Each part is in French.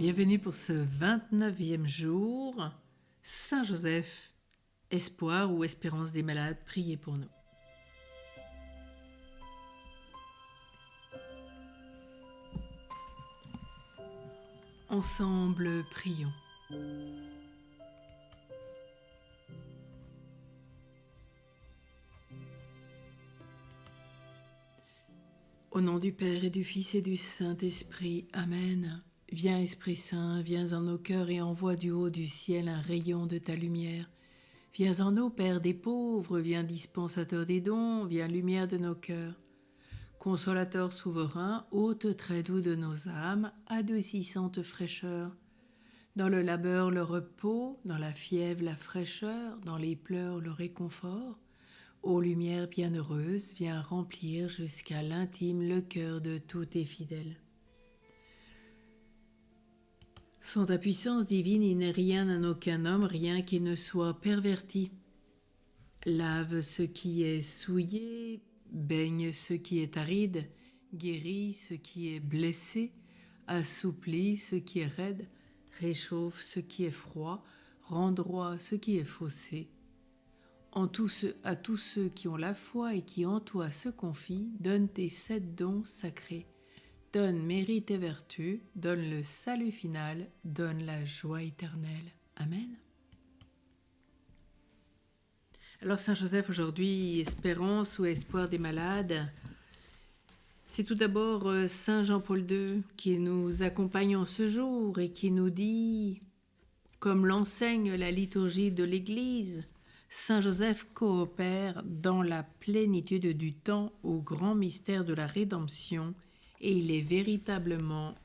Bienvenue pour ce 29e jour. Saint Joseph, espoir ou espérance des malades, priez pour nous. Ensemble, prions. Au nom du Père et du Fils et du Saint-Esprit, Amen. Viens Esprit Saint, viens en nos cœurs et envoie du haut du ciel un rayon de ta lumière. Viens en nous, Père des pauvres, viens dispensateur des dons, viens lumière de nos cœurs. Consolateur souverain, hôte très doux de nos âmes, adoucissante fraîcheur. Dans le labeur le repos, dans la fièvre la fraîcheur, dans les pleurs le réconfort. Ô lumière bienheureuse, viens remplir jusqu'à l'intime le cœur de tous tes fidèles. Sans ta puissance divine, il n'est rien en aucun homme, rien qui ne soit perverti. Lave ce qui est souillé, baigne ce qui est aride, guéris ce qui est blessé, assouplis ce qui est raide, réchauffe ce qui est froid, rend droit ce qui est faussé. À tous ceux qui ont la foi et qui en toi se confient, donne tes 7 dons sacrés. Donne mérite et vertu, donne le salut final, donne la joie éternelle. Amen. Alors Saint Joseph aujourd'hui, espérance ou espoir des malades. C'est tout d'abord Saint Jean-Paul II qui nous accompagne en ce jour et qui nous dit, comme l'enseigne la liturgie de l'Église, Saint Joseph coopère dans la plénitude du temps au grand mystère de la rédemption et il est véritablement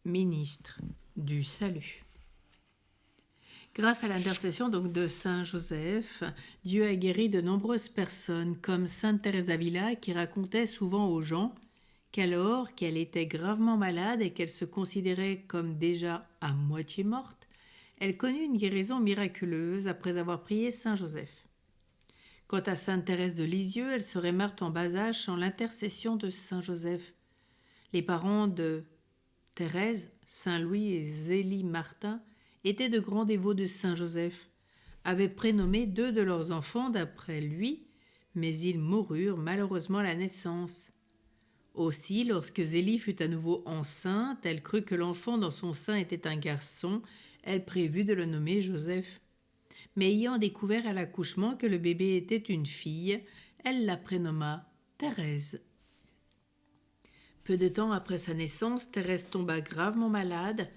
ministre du salut. Grâce à l'intercession donc de Saint Joseph, Dieu a guéri de nombreuses personnes, comme Sainte Thérèse d'Avila qui racontait souvent aux gens qu'alors qu'elle était gravement malade et qu'elle se considérait comme déjà à moitié morte, elle connut une guérison miraculeuse après avoir prié Saint Joseph. Quant à Sainte Thérèse de Lisieux, elle serait morte en bas âge sans l'intercession de Saint Joseph. Les parents de Thérèse, Saint Louis et Zélie Martin, étaient de grands dévots de Saint Joseph, avaient prénommé 2 de leurs enfants d'après lui, mais ils moururent malheureusement à la naissance. Aussi, lorsque Zélie fut à nouveau enceinte, elle crut que l'enfant dans son sein était un garçon, elle prévut de le nommer Joseph. Mais ayant découvert à l'accouchement que le bébé était une fille, elle la prénomma Thérèse. Peu de temps après sa naissance, Thérèse tomba gravement malade.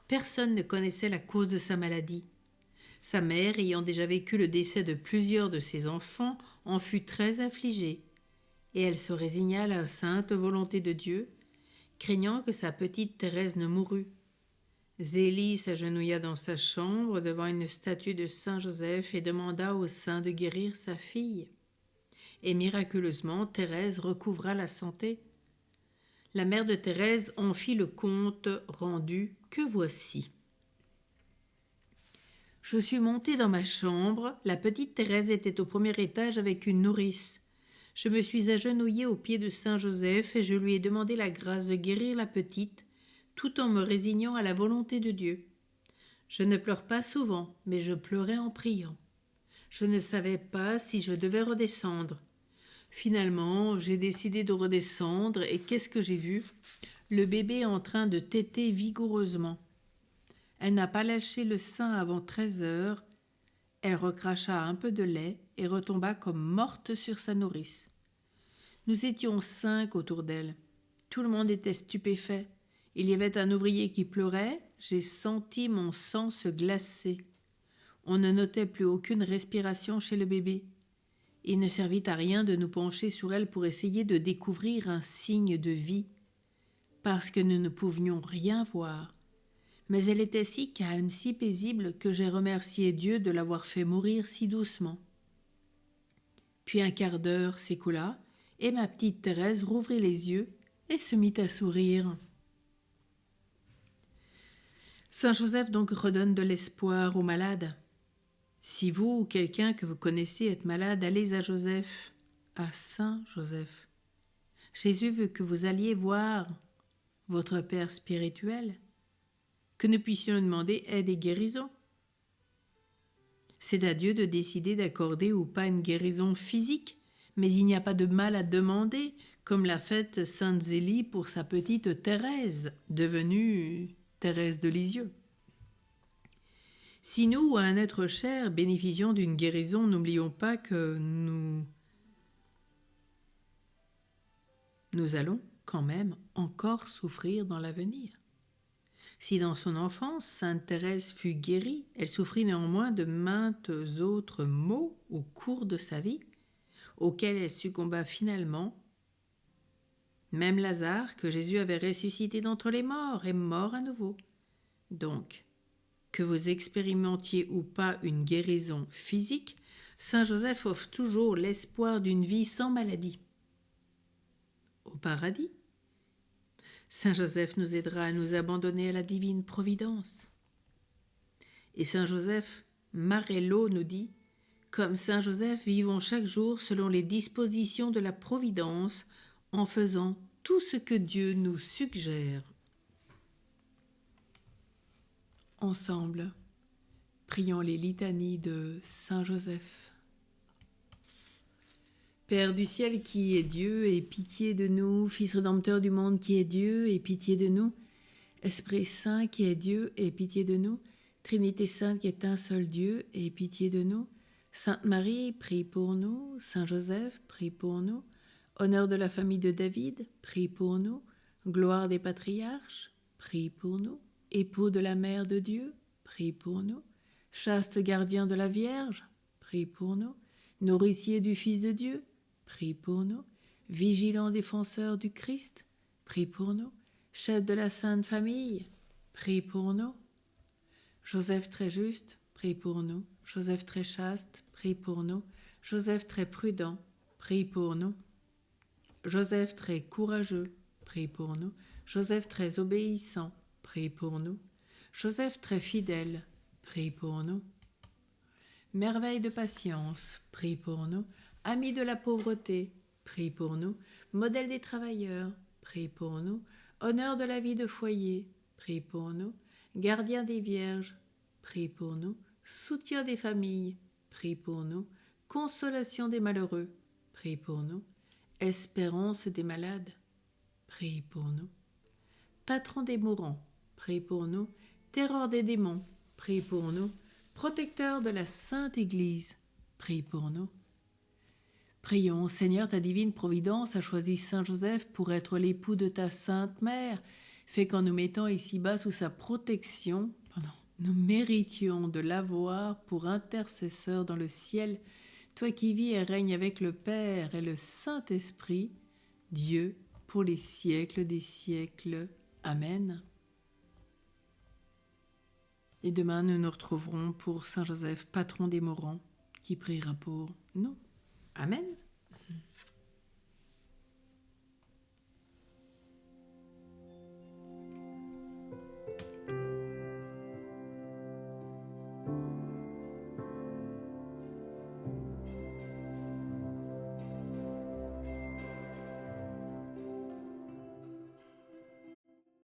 Personne ne connaissait la cause de sa maladie. Sa mère, ayant déjà vécu le décès de plusieurs de ses enfants, en fut très affligée, et elle se résigna à la sainte volonté de Dieu, craignant que sa petite Thérèse ne mourût. Zélie s'agenouilla dans sa chambre devant une statue de Saint Joseph et demanda au saint de guérir sa fille. Et miraculeusement, Thérèse recouvra la santé. La mère de Thérèse en fit le compte rendu que voici. Je suis montée dans ma chambre, la petite Thérèse était au premier étage avec une nourrice. Je me suis agenouillée aux pieds de Saint Joseph et je lui ai demandé la grâce de guérir la petite, tout en me résignant à la volonté de Dieu. Je ne pleure pas souvent, mais je pleurais en priant. Je ne savais pas si je devais redescendre. Finalement, j'ai décidé de redescendre et qu'est-ce que j'ai vu ? Le bébé en train de téter vigoureusement. Elle n'a pas lâché le sein avant 13 heures. Elle recracha un peu de lait et retomba comme morte sur sa nourrice. Nous étions 5 autour d'elle. Tout le monde était stupéfait. Il y avait un ouvrier qui pleurait. J'ai senti mon sang se glacer. On ne notait plus aucune respiration chez le bébé. Il ne servit à rien de nous pencher sur elle pour essayer de découvrir un signe de vie, parce que nous ne pouvions rien voir. Mais elle était si calme, si paisible, que j'ai remercié Dieu de l'avoir fait mourir si doucement. Puis un quart d'heure s'écoula, et ma petite Thérèse rouvrit les yeux et se mit à sourire. Saint Joseph donc redonne de l'espoir aux malades. Si vous ou quelqu'un que vous connaissez êtes malade, allez à Joseph, à Saint Joseph. Jésus veut que vous alliez voir votre Père spirituel que nous puissions demander aide et guérison. C'est à Dieu de décider d'accorder ou pas une guérison physique, mais il n'y a pas de mal à demander, comme l'a fait Sainte Zélie pour sa petite Thérèse, devenue Thérèse de Lisieux. Si nous, ou un être cher, bénéficions d'une guérison, n'oublions pas que nous allons quand même encore souffrir dans l'avenir. Si dans son enfance, Sainte Thérèse fut guérie, elle souffrit néanmoins de maintes autres maux au cours de sa vie, auxquels elle succomba finalement. Même Lazare, que Jésus avait ressuscité d'entre les morts, est mort à nouveau. Donc, que vous expérimentiez ou pas une guérison physique, Saint Joseph offre toujours l'espoir d'une vie sans maladie. Au paradis, Saint Joseph nous aidera à nous abandonner à la divine providence. Et Saint Joseph Marello nous dit « Comme Saint Joseph, vivons chaque jour selon les dispositions de la providence, en faisant tout ce que Dieu nous suggère. » Ensemble, prions les litanies de Saint Joseph. Père du ciel qui est Dieu, aie pitié de nous. Fils rédempteur du monde qui est Dieu, aie pitié de nous. Esprit Saint qui est Dieu, aie pitié de nous. Trinité Sainte qui est un seul Dieu, aie pitié de nous. Sainte Marie, prie pour nous. Saint Joseph, prie pour nous. Honneur de la famille de David, prie pour nous. Gloire des patriarches, prie pour nous. Époux de la Mère de Dieu, prie pour nous. Chaste gardien de la Vierge, prie pour nous. Nourricier du Fils de Dieu, prie pour nous. Vigilant défenseur du Christ, prie pour nous. Chef de la Sainte Famille, prie pour nous. Joseph très juste, prie pour nous. Joseph très chaste, prie pour nous. Joseph très prudent, prie pour nous. Joseph très courageux, prie pour nous. Joseph très obéissant, prie pour nous. Joseph très fidèle, prie pour nous. Merveille de patience, prie pour nous. Ami de la pauvreté, prie pour nous. Modèle des travailleurs, prie pour nous. Honneur de la vie de foyer, prie pour nous. Gardien des vierges, prie pour nous. Soutien des familles, prie pour nous. Consolation des malheureux, prie pour nous. Espérance des malades, prie pour nous. Patron des mourants, prie pour nous. Terreur des démons, prie pour nous. Protecteur de la Sainte Église, prie pour nous. Prions, Seigneur, ta divine providence a choisi Saint Joseph pour être l'époux de ta Sainte Mère. Fais qu'en nous mettant ici-bas sous sa protection, nous méritions de l'avoir pour intercesseur dans le ciel, toi qui vis et règnes avec le Père et le Saint-Esprit, Dieu, pour les siècles des siècles. Amen. Et demain, nous nous retrouverons pour Saint Joseph, patron des mourants, qui priera pour nous. Amen.